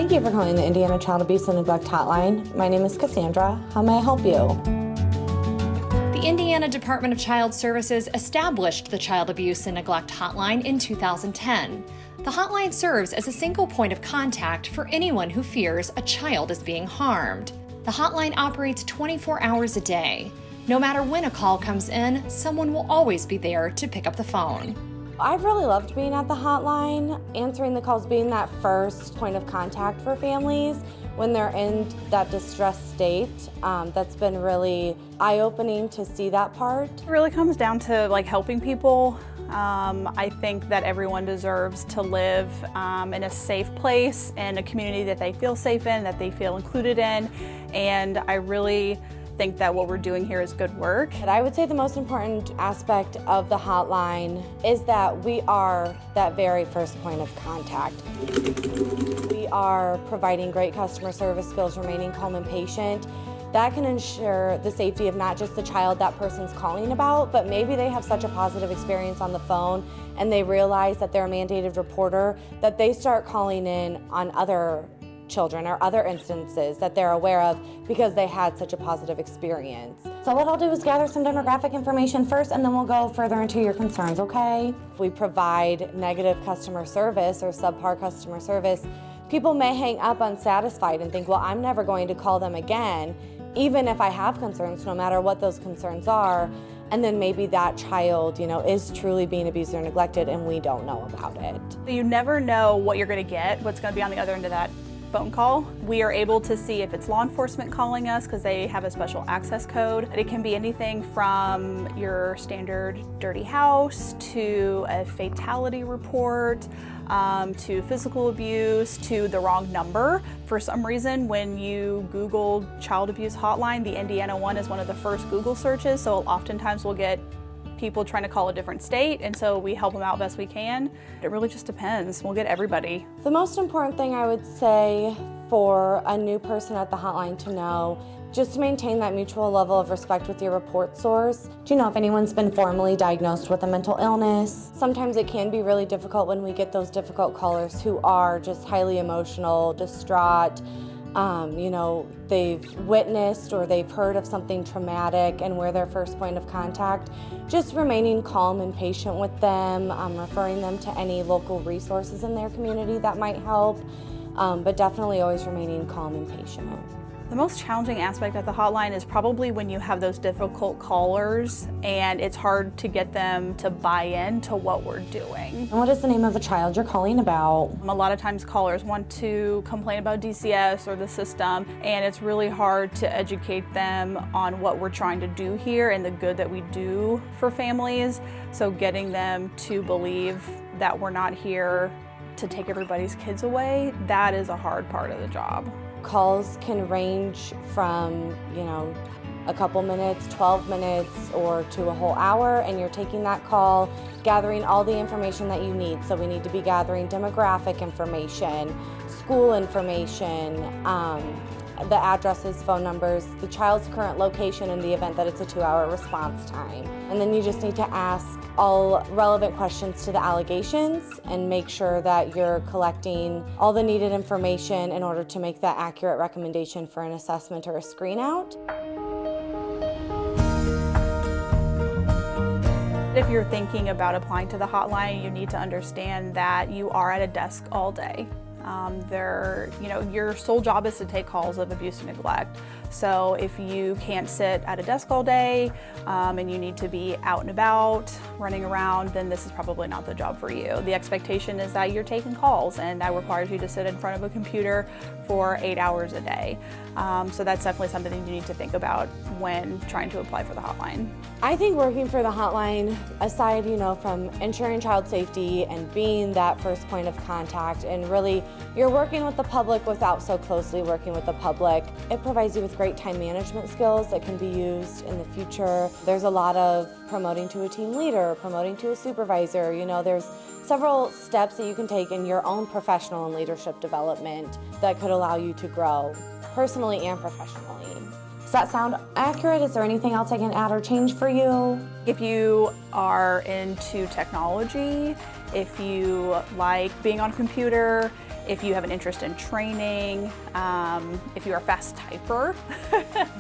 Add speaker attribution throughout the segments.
Speaker 1: Thank you for calling the Indiana Child Abuse and Neglect Hotline. My name is Cassandra. How may I help you?
Speaker 2: The Indiana Department of Child Services established the Child Abuse and Neglect Hotline in 2010. The hotline serves as a single point of contact for anyone who fears a child is being harmed. The hotline operates 24 hours a day. No matter when a call comes in, someone will always be there to pick up the phone.
Speaker 1: I've really loved being at the hotline, answering the calls, being that first point of contact for families when they're in that distressed state. That's been really eye-opening to see that part.
Speaker 3: It really comes down to helping people. I think that everyone deserves to live in a safe place, in a community that they feel safe in, that they feel included in, and I really think that what we're doing here is good work.
Speaker 1: But I would say the most important aspect of the hotline is that we are that very first point of contact. We are providing great customer service skills, remaining calm and patient. That can ensure the safety of not just the child that person's calling about, but maybe they have such a positive experience on the phone and they realize that they're a mandated reporter that they start calling in on other children or other instances that they're aware of because they had such a positive experience. So what I'll do is gather some demographic information first and then we'll go further into your concerns, okay? If we provide negative customer service or subpar customer service, people may hang up unsatisfied and think, well, I'm never going to call them again, even if I have concerns, no matter what those concerns are. And then maybe that child, is truly being abused or neglected and we don't know about it.
Speaker 3: You never know what you're going to get, what's going to be on the other end of that phone call. We are able to see if it's law enforcement calling us because they have a special access code. It can be anything from your standard dirty house to a fatality report, to physical abuse, to the wrong number. For some reason, when you Google child abuse hotline, the Indiana one is one of the first Google searches, so oftentimes we'll get people trying to call a different state, and so we help them out best we can. It really just depends. We'll get everybody.
Speaker 1: The most important thing I would say for a new person at the hotline to know, just to maintain that mutual level of respect with your report source. Do you know if anyone's been formally diagnosed with a mental illness? Sometimes it can be really difficult when we get those difficult callers who are just highly emotional, distraught, they've witnessed or they've heard of something traumatic and we're their first point of contact. Just remaining calm and patient with them, referring them to any local resources in their community that might help, but definitely always remaining calm and patient.
Speaker 3: The most challenging aspect of the hotline is probably when you have those difficult callers and it's hard to get them to buy in to what we're doing.
Speaker 1: And what is the name of the child you're calling about?
Speaker 3: A lot of times callers want to complain about DCS or the system, and it's really hard to educate them on what we're trying to do here and the good that we do for families. So getting them to believe that we're not here to take everybody's kids away, that is a hard part of the job.
Speaker 1: Calls can range from, a couple minutes, 12 minutes, or to a whole hour, and you're taking that call, gathering all the information that you need. So we need to be gathering demographic information, school information, the addresses, phone numbers, the child's current location in the event that it's a 2-hour response time. And then you just need to ask all relevant questions to the allegations and make sure that you're collecting all the needed information in order to make that accurate recommendation for an assessment or a screen out.
Speaker 3: If you're thinking about applying to the hotline, you need to understand that you are at a desk all day. Your sole job is to take calls of abuse and neglect. So if you can't sit at a desk all day and you need to be out and about, running around, then this is probably not the job for you. The expectation is that you're taking calls and that requires you to sit in front of a computer for 8 hours a day. So that's definitely something you need to think about when trying to apply for the hotline.
Speaker 1: I think working for the hotline, aside, from ensuring child safety and being that first point of contact, and really you're working with the public without so closely working with the public, it provides you with great time management skills that can be used in the future. There's a lot of promoting to a team leader, promoting to a supervisor. There's several steps that you can take in your own professional and leadership development that could allow you to grow personally and professionally. Does that sound accurate? Is there anything else I can add or change for you?
Speaker 3: If you are into technology if you like being on a computer, if you have an interest in training, if you're a fast typer.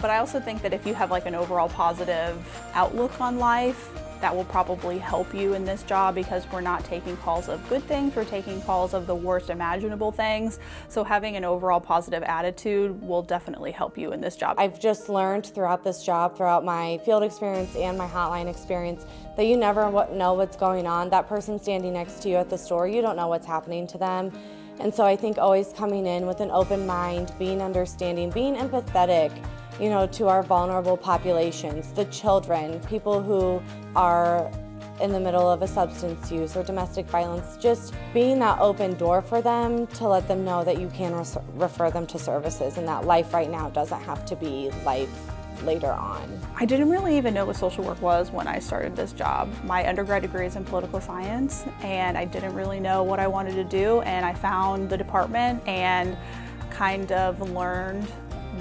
Speaker 3: But I also think that if you have like an overall positive outlook on life, that will probably help you in this job, because we're not taking calls of good things, we're taking calls of the worst imaginable things. So having an overall positive attitude will definitely help you in this job.
Speaker 1: I've just learned throughout this job, throughout my field experience and my hotline experience, that you never know what's going on. That person standing next to you at the store, you don't know what's happening to them. And so I think always coming in with an open mind, being understanding, being empathetic, you know, to our vulnerable populations, the children, people who are in the middle of a substance use or domestic violence, just being that open door for them to let them know that you can refer them to services, and that life right now doesn't have to be life later on.
Speaker 3: I didn't really even know what social work was when I started this job. My undergrad degree is in political science, and I didn't really know what I wanted to do, and I found the department and kind of learned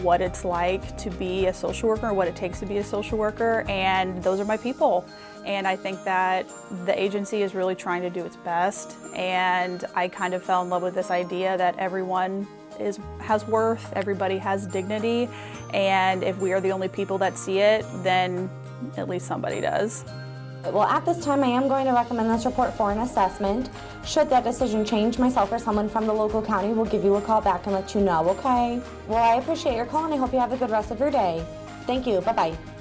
Speaker 3: what it's like to be a social worker, what it takes to be a social worker, and those are my people. And I think that the agency is really trying to do its best, and I kind of fell in love with this idea that everyone has worth, everybody has dignity, and if we are the only people that see it, then at least somebody does.
Speaker 1: Well, at this time, I am going to recommend this report for an assessment. Should that decision change, myself or someone from the local county will give you a call back and let you know, okay? Well, I appreciate your call, and I hope you have a good rest of your day. Thank you. Bye-bye.